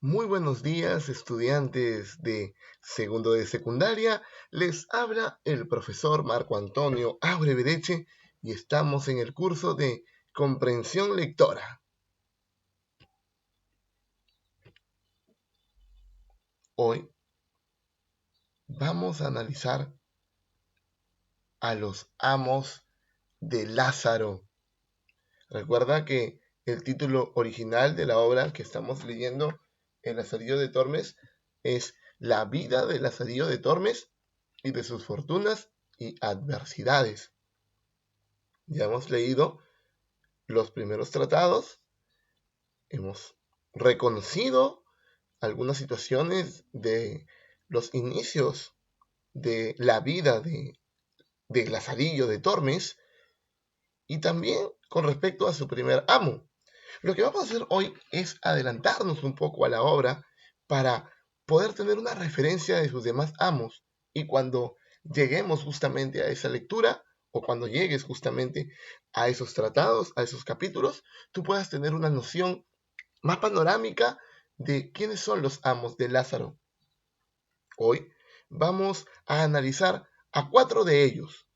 Muy buenos días, estudiantes de segundo de secundaria. Les habla el profesor Marco Antonio Aure y estamos en el curso de comprensión lectora. Hoy vamos a analizar a los amos de Lázaro. Recuerda que el título original de la obra que estamos leyendo, El Lazarillo de Tormes, es La vida de Lazarillo de Tormes y de sus fortunas y adversidades. Ya hemos leído los primeros tratados, hemos reconocido algunas situaciones de los inicios de la vida de Lazarillo de Tormes y también con respecto a su primer amo. Lo que vamos a hacer hoy es adelantarnos un poco a la obra para poder tener una referencia de sus demás amos y cuando lleguemos justamente a esa lectura o cuando llegues justamente a esos tratados, a esos capítulos, tú puedas tener una noción más panorámica de quiénes son los amos de Lázaro. Hoy vamos a analizar a 4 de ellos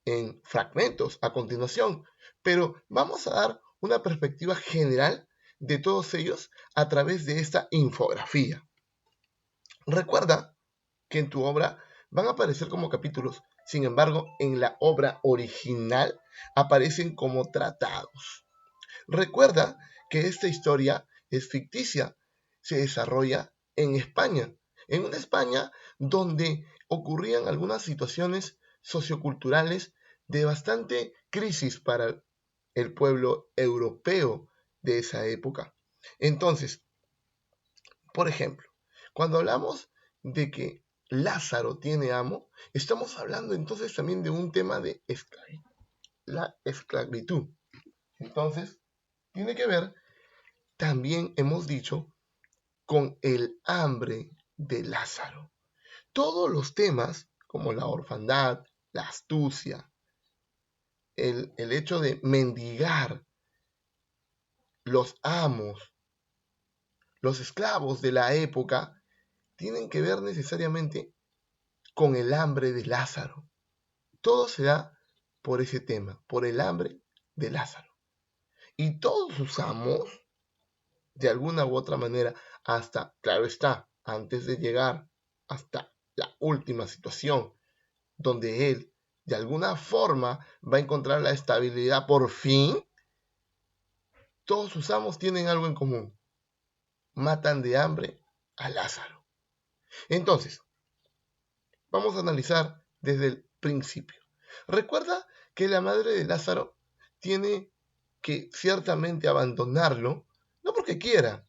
en fragmentos a continuación, pero vamos a dar una perspectiva general de todos ellos a través de esta infografía. Recuerda que en tu obra van a aparecer como capítulos, sin embargo, en la obra original aparecen como tratados. Recuerda que esta historia es ficticia, se desarrolla en España, en una España donde ocurrían algunas situaciones socioculturales de bastante crisis para el pueblo europeo de esa época. Entonces, por ejemplo, cuando hablamos de que Lázaro tiene amo, estamos hablando entonces también de un tema de la esclavitud. Entonces, tiene que ver, también hemos dicho, con el hambre de Lázaro. Todos los temas, como la orfandad, la astucia, el hecho de mendigar, los amos, los esclavos de la época, tienen que ver necesariamente con el hambre de Lázaro. Todo se da por ese tema, por el hambre de Lázaro. Y todos sus amos, de alguna u otra manera, hasta, claro está, antes de llegar hasta la última situación, donde él de alguna forma va a encontrar la estabilidad por fin, todos sus amos tienen algo en común. Matan de hambre a Lázaro. Entonces, vamos a analizar desde el principio. Recuerda que la madre de Lázaro tiene que ciertamente abandonarlo, no porque quiera,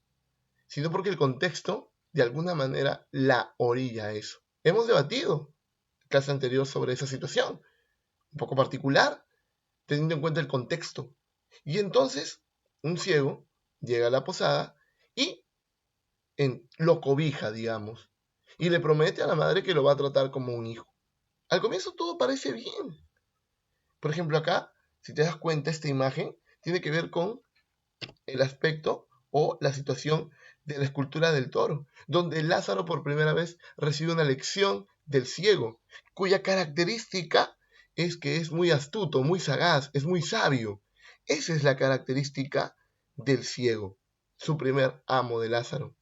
sino porque el contexto de alguna manera la orilla a eso. Hemos debatido en clase anterior sobre esa situación, un poco particular, teniendo en cuenta el contexto. Y entonces, un ciego llega a la posada y lo cobija, digamos, y le promete a la madre que lo va a tratar como un hijo. Al comienzo todo parece bien. Por ejemplo, acá, si te das cuenta, esta imagen tiene que ver con el aspecto o la situación de la escultura del toro, donde Lázaro por primera vez recibe una lección del ciego, cuya característica es que es muy astuto, muy sagaz, es muy sabio. Esa es la característica del ciego, su primer amo de Lázaro.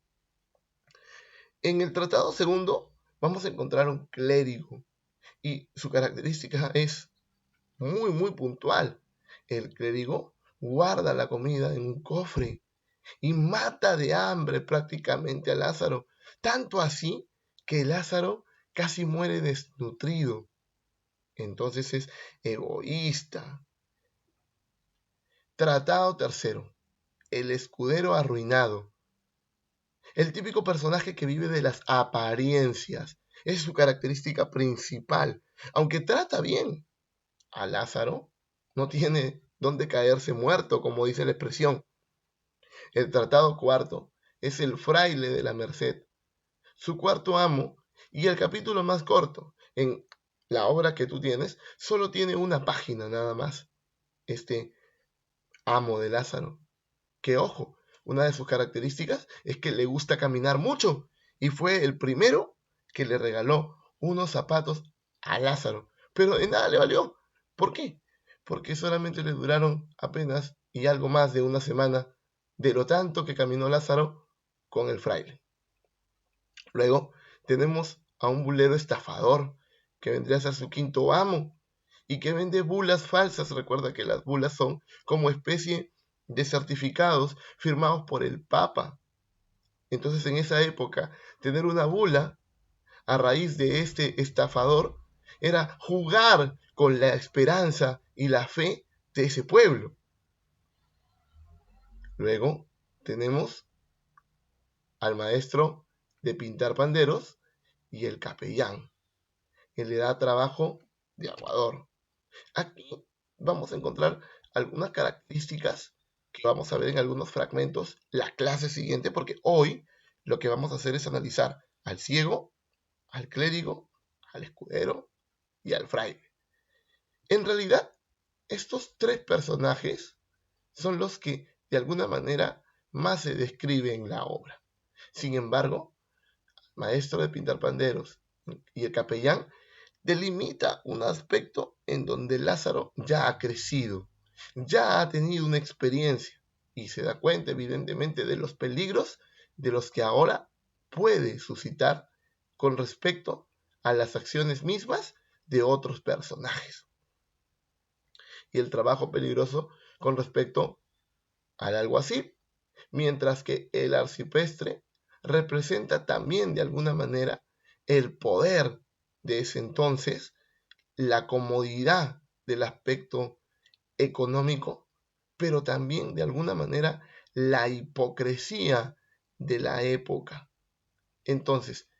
En el tratado segundo vamos a encontrar un clérigo y su característica es muy puntual. El clérigo guarda la comida en un cofre y mata de hambre prácticamente a Lázaro, tanto así que Lázaro casi muere desnutrido. Entonces es egoísta. Tratado tercero, el escudero arruinado. El típico personaje que vive de las apariencias. Es su característica principal. Aunque trata bien a Lázaro, no tiene dónde caerse muerto, como dice la expresión. El tratado cuarto es el fraile de la Merced, su cuarto amo, y el capítulo más corto. En la obra que tú tienes, solo tiene una página nada más. Este amo de Lázaro. Que ojo, una de sus características es que le gusta caminar mucho y fue el primero que le regaló unos zapatos a Lázaro. Pero de nada le valió. ¿Por qué? Porque solamente le duraron apenas y algo más de una semana de lo tanto que caminó Lázaro con el fraile. Luego tenemos a un bulero estafador que vendría a ser su quinto amo y que vende bulas falsas. Recuerda que las bulas son como especie de certificados firmados por el Papa. Entonces en esa época tener una bula a raíz de este estafador era jugar con la esperanza y la fe de ese pueblo. Luego tenemos al maestro de pintar panderos y el capellán. Él le da trabajo de aguador. Aquí vamos a encontrar algunas características que vamos a ver en algunos fragmentos la clase siguiente, porque hoy lo que vamos a hacer es analizar al ciego, al clérigo, al escudero y al fraile. En realidad, estos tres personajes son los que de alguna manera más se describen en la obra. Sin embargo, el maestro de pintar panderos y el capellán delimita un aspecto en donde Lázaro ya ha crecido, ya ha tenido una experiencia y se da cuenta evidentemente de los peligros de los que ahora puede suscitar con respecto a las acciones mismas de otros personajes y el trabajo peligroso con respecto al alguacil, mientras que el arcipreste representa también de alguna manera el poder de ese entonces, la comodidad del aspecto económico, pero también de alguna manera la hipocresía de la época. Entonces,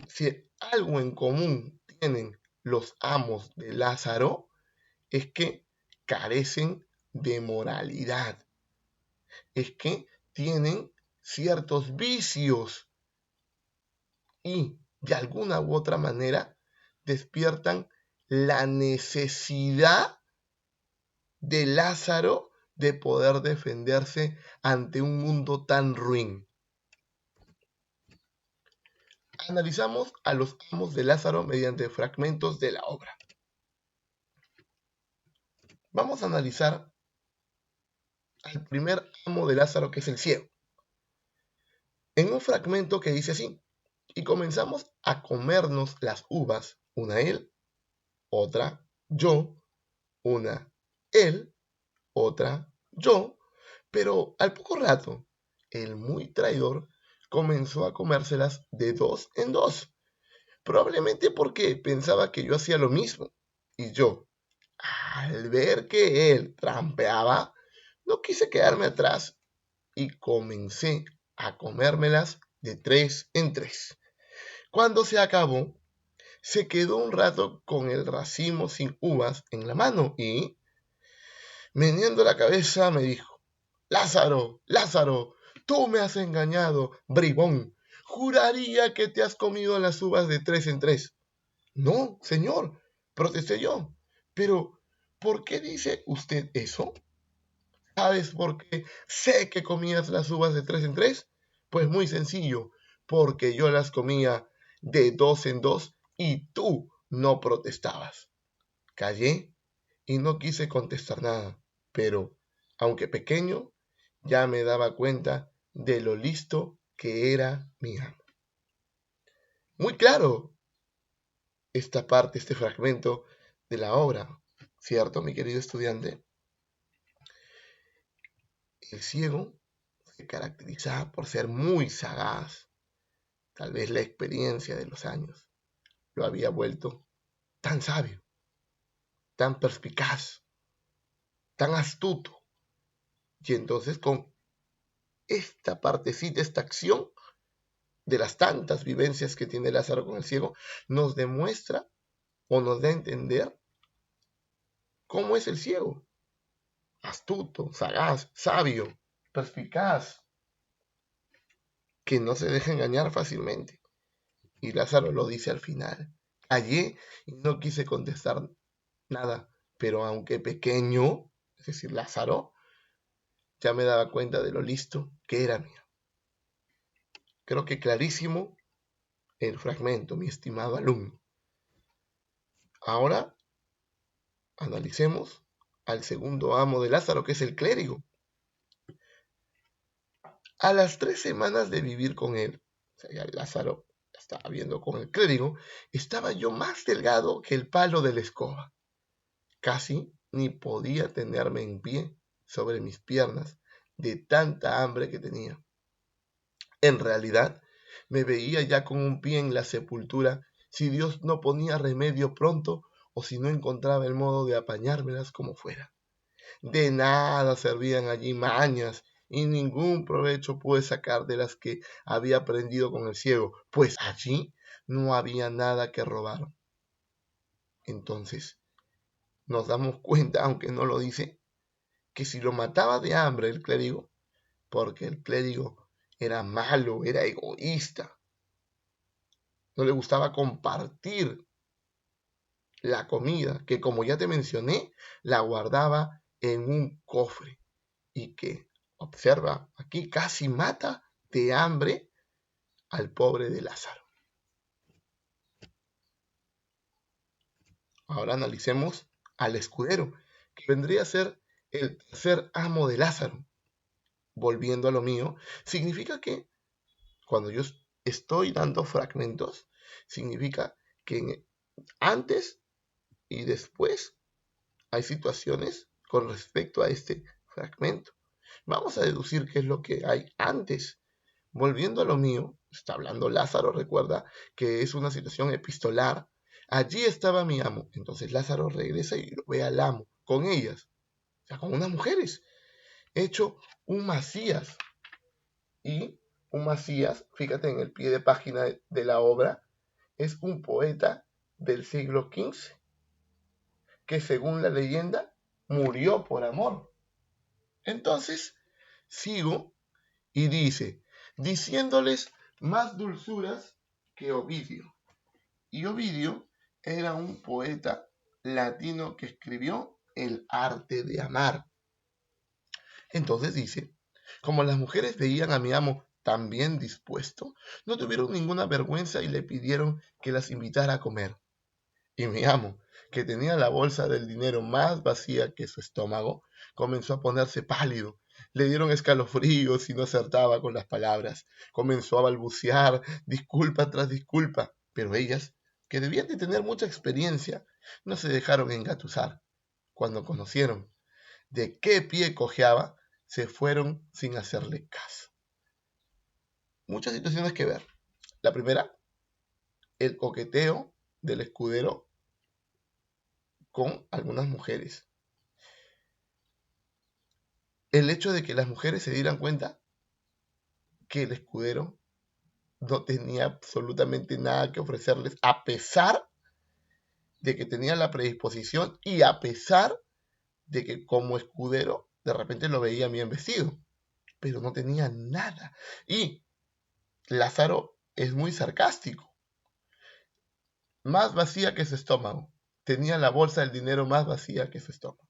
si algo en común tienen los amos de Lázaro, es que carecen de moralidad, es que tienen ciertos vicios y de alguna u otra manera despiertan la necesidad de Lázaro de poder defenderse ante un mundo tan ruin. Analizamos a los amos de Lázaro mediante fragmentos de la obra. Vamos a analizar al primer amo de Lázaro, que es el ciego, en un fragmento que dice así: y comenzamos a comernos las uvas, una él, otra yo, una él, otra yo, pero al poco rato el muy traidor comenzó a comérselas de dos en dos, probablemente porque pensaba que yo hacía lo mismo, y yo, al ver que él trampeaba, no quise quedarme atrás y comencé a comérmelas de tres en tres. Cuando se acabó, se quedó un rato con el racimo sin uvas en la mano y, meneando la cabeza, me dijo: Lázaro, Lázaro, tú me has engañado, bribón. Juraría que te has comido las uvas de tres en tres. No, señor, protesté yo. Pero, ¿por qué dice usted eso? ¿Sabes por qué sé que comías las uvas de tres en tres? Pues muy sencillo, porque yo las comía de dos en dos y tú no protestabas. Callé y no quise contestar nada, pero, aunque pequeño, ya me daba cuenta de lo listo que era mi amo. Muy claro esta parte, este fragmento de la obra, ¿cierto, mi querido estudiante? El ciego se caracterizaba por ser muy sagaz. Tal vez la experiencia de los años lo había vuelto tan sabio, tan perspicaz, tan astuto. Y entonces con esta partecita, esta acción de las tantas vivencias que tiene Lázaro con el ciego, nos demuestra o nos da a entender cómo es el ciego. Astuto, sagaz, sabio, perspicaz, que no se deja engañar fácilmente. Y Lázaro lo dice al final: callé y no quise contestar nada, pero aunque pequeño, es decir, Lázaro, ya me daba cuenta de lo listo que era mío. Creo que clarísimo el fragmento, mi estimado alumno. Ahora analicemos al segundo amo de Lázaro, que es el clérigo. A las 3 semanas de vivir con él, o sea, ya Lázaro estaba viendo con el clérigo, estaba yo más delgado que el palo de la escoba. Casi ni podía tenerme en pie sobre mis piernas de tanta hambre que tenía. En realidad, me veía ya con un pie en la sepultura si Dios no ponía remedio pronto o si no encontraba el modo de apañármelas como fuera. De nada servían allí mañas y ningún provecho pude sacar de las que había aprendido con el ciego, pues allí no había nada que robar. Entonces nos damos cuenta, aunque no lo dice, que si lo mataba de hambre el clérigo, porque el clérigo era malo, era egoísta, no le gustaba compartir la comida, que como ya te mencioné, la guardaba en un cofre y que, observa, aquí casi mata de hambre al pobre de Lázaro. Ahora analicemos al escudero, que vendría a ser el tercer amo de Lázaro. Volviendo a lo mío, significa que cuando yo estoy dando fragmentos, significa que antes y después hay situaciones con respecto a este fragmento. Vamos a deducir qué es lo que hay antes. Volviendo a lo mío, está hablando Lázaro, recuerda que es una situación epistolar. Allí estaba mi amo. Entonces Lázaro regresa y lo ve al amo, con ellas, o sea, con unas mujeres. Hecho un Masías. Y un Masías, fíjate en el pie de página de la obra, es un poeta del siglo XV, que según la leyenda murió por amor. Entonces, sigo y dice, diciéndoles más dulzuras que Ovidio. Y Ovidio era un poeta latino que escribió El arte de amar. Entonces dice, como las mujeres veían a mi amo tan bien dispuesto, no tuvieron ninguna vergüenza y le pidieron que las invitara a comer. Y mi amo, que tenía la bolsa del dinero más vacía que su estómago, comenzó a ponerse pálido. Le dieron escalofríos y no acertaba con las palabras. Comenzó a balbucear disculpa tras disculpa, pero ellas, que debían de tener mucha experiencia, no se dejaron engatusar. Cuando conocieron de qué pie cojeaba, se fueron sin hacerle caso. Muchas situaciones que ver. La primera, el coqueteo del escudero con algunas mujeres. El hecho de que las mujeres se dieran cuenta que el escudero no tenía absolutamente nada que ofrecerles, a pesar de que tenía la predisposición y a pesar de que como escudero de repente lo veía bien vestido, pero no tenía nada. Y Lázaro es muy sarcástico. Más vacía que su estómago. Tenía la bolsa del dinero más vacía que su estómago.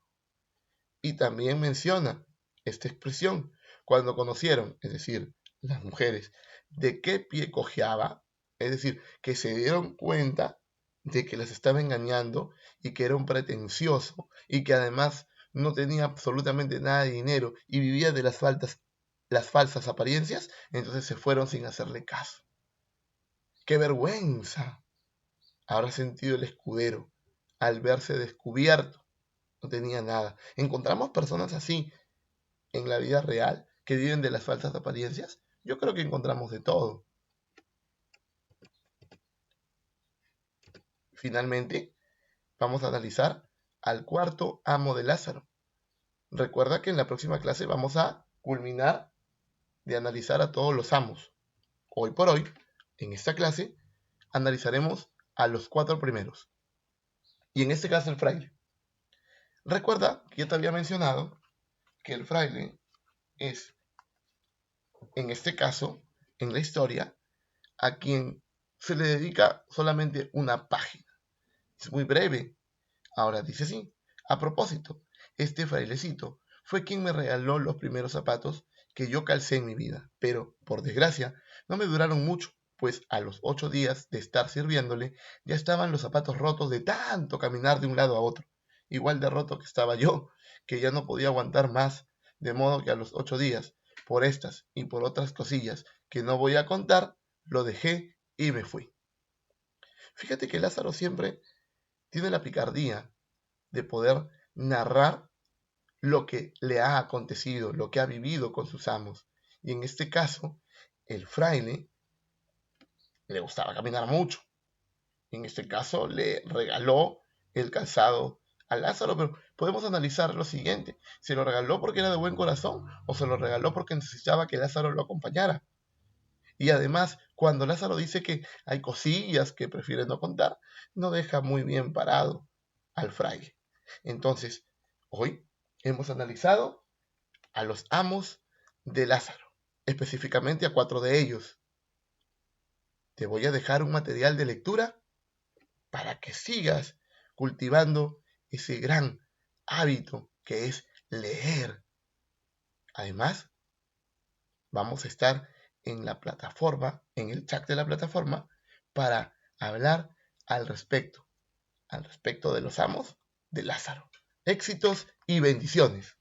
Y también menciona esta expresión, cuando conocieron, es decir, las mujeres, de qué pie cojeaba, es decir, que se dieron cuenta de que las estaba engañando y que era un pretencioso y que además no tenía absolutamente nada de dinero y vivía de las falsas apariencias, entonces se fueron sin hacerle caso. ¡Qué vergüenza! Habrá sentido el escudero al verse descubierto. No tenía nada. Encontramos personas así en la vida real que viven de las falsas apariencias. Yo creo que encontramos de todo. Finalmente, vamos a analizar al cuarto amo de Lázaro. Recuerda que en la próxima clase vamos a culminar de analizar a todos los amos. Hoy por hoy, en esta clase, analizaremos a los 4 primeros. Y en este caso el fraile. Recuerda que yo te había mencionado que el fraile es, en este caso, en la historia, a quien se le dedica solamente una página. Es muy breve. Ahora dice así, a propósito, este frailecito fue quien me regaló los primeros zapatos que yo calcé en mi vida, pero, por desgracia, no me duraron mucho, pues a los 8 días de estar sirviéndole ya estaban los zapatos rotos de tanto caminar de un lado a otro, igual de roto que estaba yo, que ya no podía aguantar más, de modo que a los 8 días, por estas y por otras cosillas que no voy a contar, lo dejé y me fui. Fíjate que Lázaro siempre tiene la picardía de poder narrar lo que le ha acontecido, lo que ha vivido con sus amos. Y en este caso, el fraile le gustaba caminar mucho. En este caso, le regaló el calzado a Lázaro, pero podemos analizar lo siguiente. ¿Se lo regaló porque era de buen corazón o se lo regaló porque necesitaba que Lázaro lo acompañara? Y además, cuando Lázaro dice que hay cosillas que prefiere no contar, no deja muy bien parado al fraile. Entonces, hoy hemos analizado a los amos de Lázaro, específicamente a 4 de ellos. Te voy a dejar un material de lectura para que sigas cultivando ese gran hábito que es leer. Además, vamos a estar en la plataforma, en el chat de la plataforma, para hablar al respecto de los amos de Lázaro. Éxitos y bendiciones.